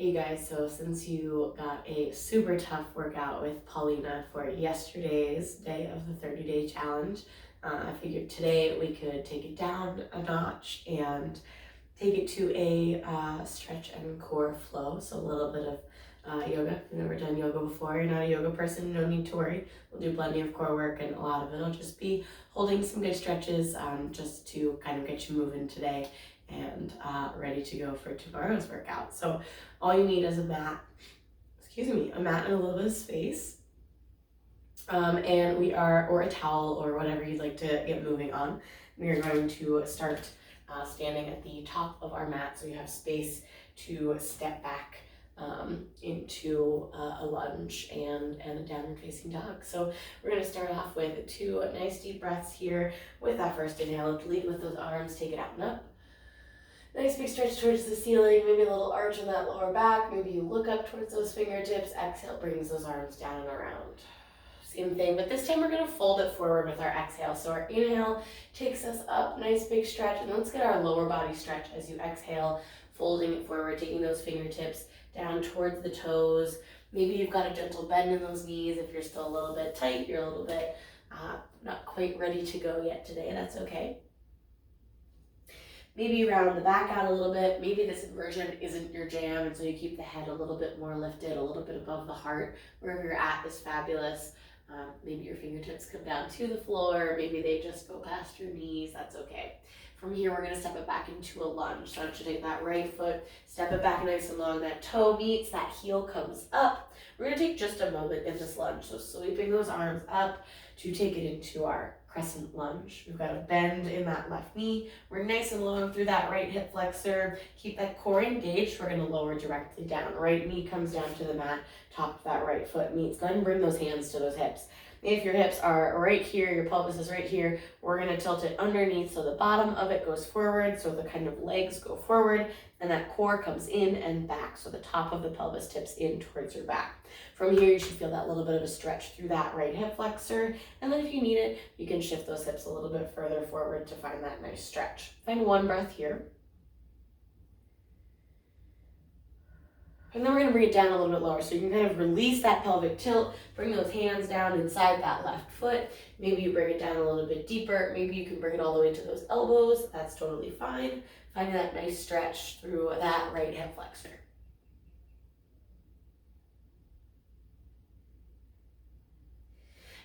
Hey guys, so since you got a super tough workout with Paulina for yesterday's day of the 30-day challenge, I figured today we could take it down a notch and take it to a stretch and core flow. So a little bit of yoga. If you've never done yoga before, you're not a yoga person, no need to worry. We'll do plenty of core work, and a lot of it will just be holding some good stretches just to kind of get you moving today and ready to go for tomorrow's workout. So all you need is a mat and a little bit of space. And or a towel or whatever you'd like to get moving on. We are going to start standing at the top of our mat so you have space to step back into a lunge and a downward facing dog. So we're going to start off with 2 nice deep breaths here. With that first inhale, lead with those arms, take it out and up. Nice big stretch towards the ceiling, maybe a little arch in that lower back. Maybe you look up towards those fingertips. Exhale, brings those arms down and around. Same thing, but this time we're going to fold it forward with our exhale. So our inhale takes us up, nice big stretch, and let's get our lower body stretch as you exhale, folding it forward, taking those fingertips down towards the toes. Maybe you've got a gentle bend in those knees. If you're still a little bit tight, you're a little bit not quite ready to go yet today, that's okay. Maybe round the back out a little bit. Maybe this inversion isn't your jam, and so you keep the head a little bit more lifted, a little bit above the heart. Wherever you're at is fabulous. Maybe your fingertips come down to the floor. Maybe they just go past your knees. That's okay. From here, we're going to step it back into a lunge. So I want you to take that right foot, step it back nice and long. That toe meets, that heel comes up. We're going to take just a moment in this lunge. So sweeping those arms up to take it into our crescent lunge. We've got a bend in that left knee. We're nice and long through that right hip flexor. Keep that core engaged. We're going to lower directly down. Right knee comes down to the mat. Top of that right foot meets. Go ahead and bring those hands to those hips. If your hips are right here, your pelvis is right here, we're going to tilt it underneath so the bottom of it goes forward, so the kind of legs go forward, and that core comes in and back, so the top of the pelvis tips in towards your back. From here, you should feel that little bit of a stretch through that right hip flexor, and then if you need it, you can shift those hips a little bit further forward to find that nice stretch. Find one breath here. And then we're going to bring it down a little bit lower. So you can kind of release that pelvic tilt, bring those hands down inside that left foot. Maybe you bring it down a little bit deeper. Maybe you can bring it all the way to those elbows. That's totally fine. Find that nice stretch through that right hip flexor.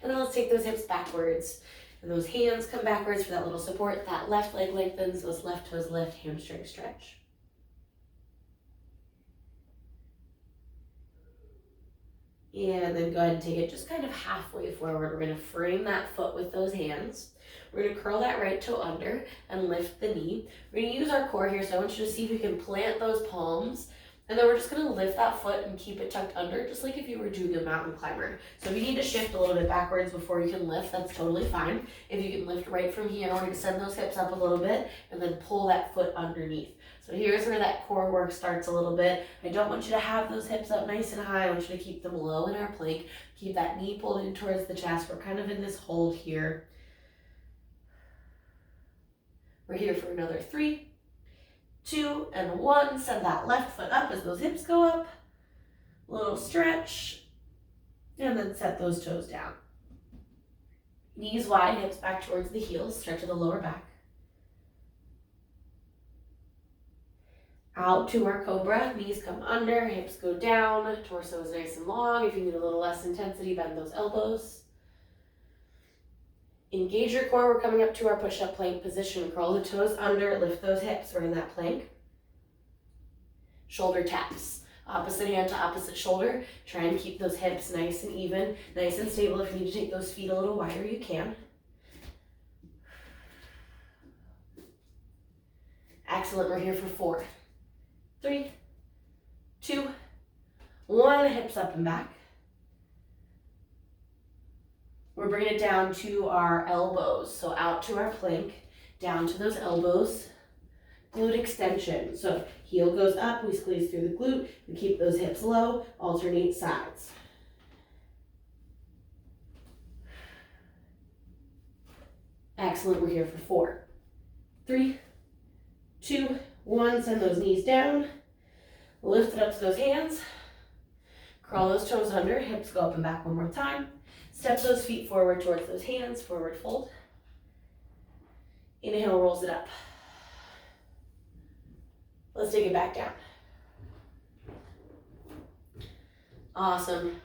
And then let's take those hips backwards. And those hands come backwards for that little support. That left leg lengthens, those left toes lift, hamstring stretch. And then go ahead and take it just kind of halfway forward. We're going to frame that foot with those hands. We're going to curl that right toe under and lift the knee. We're going to use our core here, so I want you to see if you can plant those palms. And then we're just going to lift that foot and keep it tucked under, just like if you were doing a mountain climber. So if you need to shift a little bit backwards before you can lift, that's totally fine. If you can lift right from here, we're going to send those hips up a little bit and then pull that foot underneath. So here's where that core work starts a little bit. I don't want you to have those hips up nice and high. I want you to keep them low in our plank. Keep that knee pulled in towards the chest. We're kind of in this hold here. We're here for another 3, 2, and 1. Send that left foot up as those hips go up. Little stretch. And then set those toes down. Knees wide, hips back towards the heels. Stretch of the lower back. Out to our cobra, knees come under, hips go down, torso is nice and long. If you need a little less intensity, bend those elbows. Engage your core, we're coming up to our push-up plank position. Curl the toes under, lift those hips, we're in that plank. Shoulder taps, opposite hand to opposite shoulder. Try and keep those hips nice and even, nice and stable. If you need to take those feet a little wider, you can. Excellent, we're here for 4, 3, 2, 1, hips up and back. We're bringing it down to our elbows. So out to our plank, down to those elbows. Glute extension. So heel goes up, we squeeze through the glute, we keep those hips low, alternate sides. Excellent, we're here for 4, 3, 2, 1, send those knees down. Lift it up to those hands. Crawl those toes under, hips go up and back one more time. Step those feet forward towards those hands, forward fold. Inhale, rolls it up. Let's take it back down. Awesome.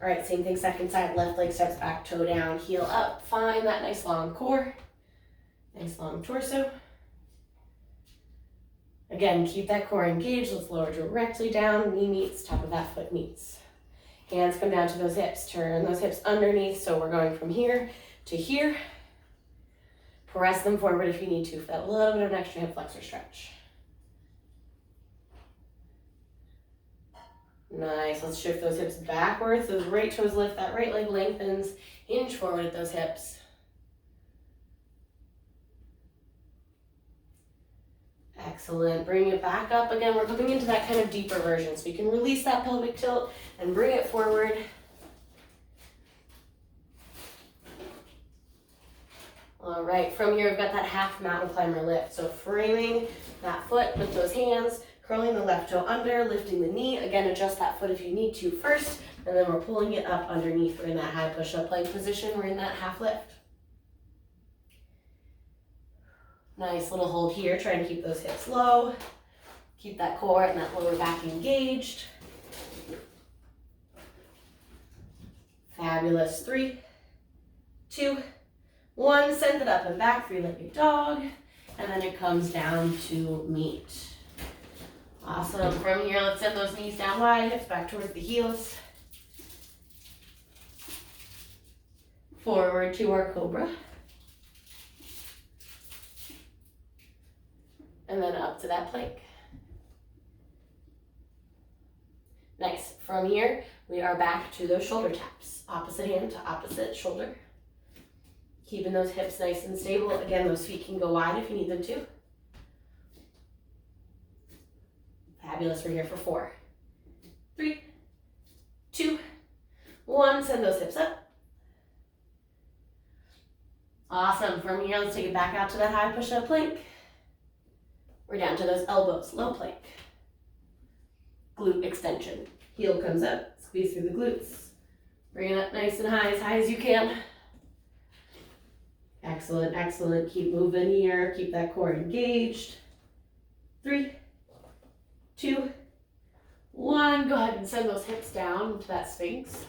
All right, same thing, second side, left leg steps back, toe down, heel up. Find that nice long core, nice long torso. Again, keep that core engaged. Let's lower directly down, knee meets, top of that foot meets. Hands come down to those hips, turn those hips underneath, so we're going from here to here. Press them forward if you need to for that little bit of an extra hip flexor stretch. Nice, let's shift those hips backwards. Those right toes lift, that right leg lengthens. Hinge forward at those hips. Excellent, bring it back up. Again, we're coming into that kind of deeper version, so you can release that pelvic tilt and bring it forward. All right, from here we've got that half mountain climber lift. So framing that foot with those hands, curling the left toe under, lifting the knee. Again, adjust that foot if you need to first, and then we're pulling it up underneath. We're in that high push-up plank position. We're in that half lift. Nice little hold here. Try and keep those hips low. Keep that core and that lower back engaged. Fabulous. 3, 2, 1. Send it up and back, three-legged dog. And then it comes down to meet. Awesome. From here, let's send those knees down wide, hips back towards the heels. Forward to our cobra. And then up to that plank. Nice. From here, we are back to those shoulder taps. Opposite hand to opposite shoulder. Keeping those hips nice and stable. Again, those feet can go wide if you need them to. Fabulous. We're here for 4, 3, 2, 1. Send those hips up. Awesome. From here, let's take it back out to that high push-up plank. We're down to those elbows, low plank. Glute extension. Heel comes up, squeeze through the glutes. Bring it up nice and high as you can. Excellent, excellent. Keep moving here. Keep that core engaged. 3, 2, 1. Go ahead and send those hips down to that Sphinx.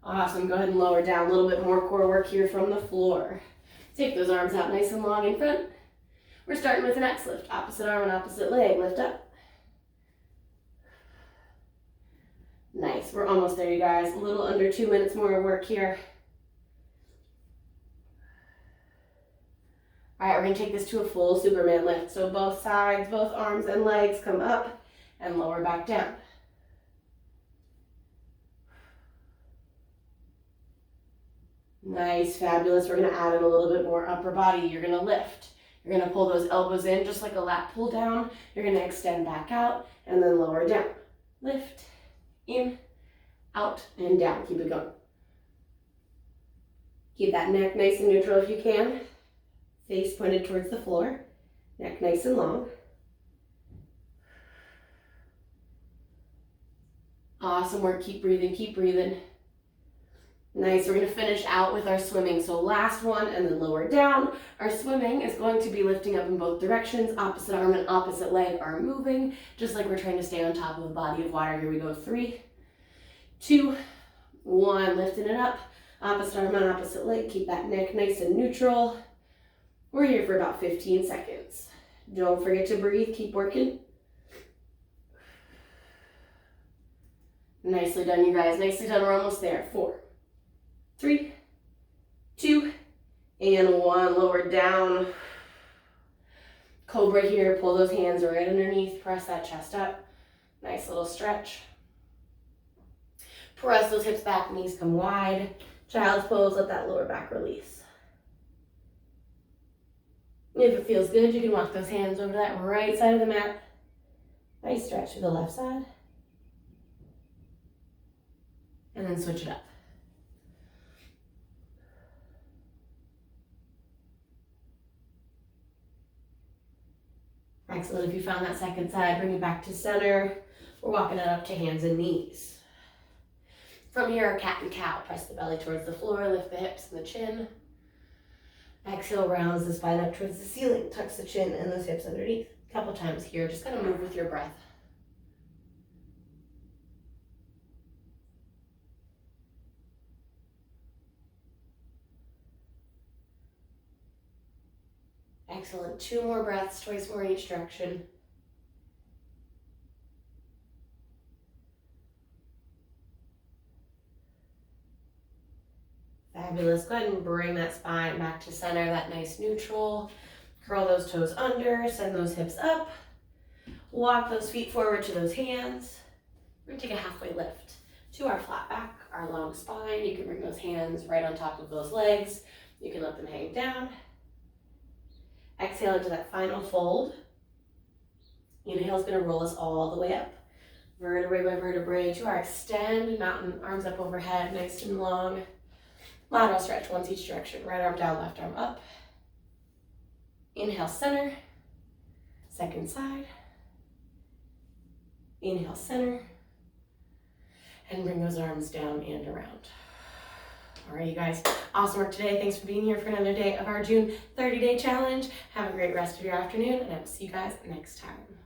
Awesome. Go ahead and lower down. A little bit more core work here from the floor. Take those arms out nice and long in front. We're starting with an X lift. Opposite arm and opposite leg. Lift up. Nice. We're almost there, you guys. A little under 2 minutes more of work here. All right, we're going to take this to a full Superman lift. So both sides, both arms and legs come up and lower back down. Nice, fabulous. We're going to add in a little bit more upper body. You're going to lift. You're going to pull those elbows in just like a lat pull down. You're going to extend back out and then lower down. Lift, in, out, and down. Keep it going. Keep that neck nice and neutral if you can. Face pointed towards the floor. Neck nice and long. Awesome work. Keep breathing, keep breathing. Nice, we're going to finish out with our swimming. So last one and then lower down. Our swimming is going to be lifting up in both directions. Opposite arm and opposite leg are moving, just like we're trying to stay on top of a body of water. Here we go. 3, 2, 1. Lifting it up. Opposite arm and opposite leg. Keep that neck nice and neutral. We're here for about 15 seconds. Don't forget to breathe. Keep working. Nicely done, you guys. Nicely done. We're almost there. 4, 3, 2, and 1. Lower down. Cobra here. Pull those hands right underneath. Press that chest up. Nice little stretch. Press those hips back. Knees come wide. Child's pose. Let that lower back release. If it feels good, you can walk those hands over to that right side of the mat. Nice stretch to the left side. And then switch it up. Excellent. If you found that second side, bring it back to center. We're walking it up to hands and knees. From here, cat and cow. Press the belly towards the floor, lift the hips and the chin. Exhale, rounds the spine up towards the ceiling. Tucks the chin and those hips underneath. A couple times here, just kind of move with your breath. Excellent. 2 more breaths, twice more in each direction. Fabulous. Go ahead and bring that spine back to center, that nice neutral. Curl those toes under, send those hips up. Walk those feet forward to those hands. We're going to take a halfway lift to our flat back, our long spine. You can bring those hands right on top of those legs. You can let them hang down. Exhale into that final fold. Inhale is going to roll us all the way up. Vertebrae by vertebrae to our extend, mountain, arms up overhead, nice and long. Lateral stretch, once each direction. Right arm down, left arm up. Inhale, center. Second side. Inhale, center. And bring those arms down and around. All right, you guys, awesome work today. Thanks for being here for another day of our June 30-day challenge. Have a great rest of your afternoon, and I will see you guys next time.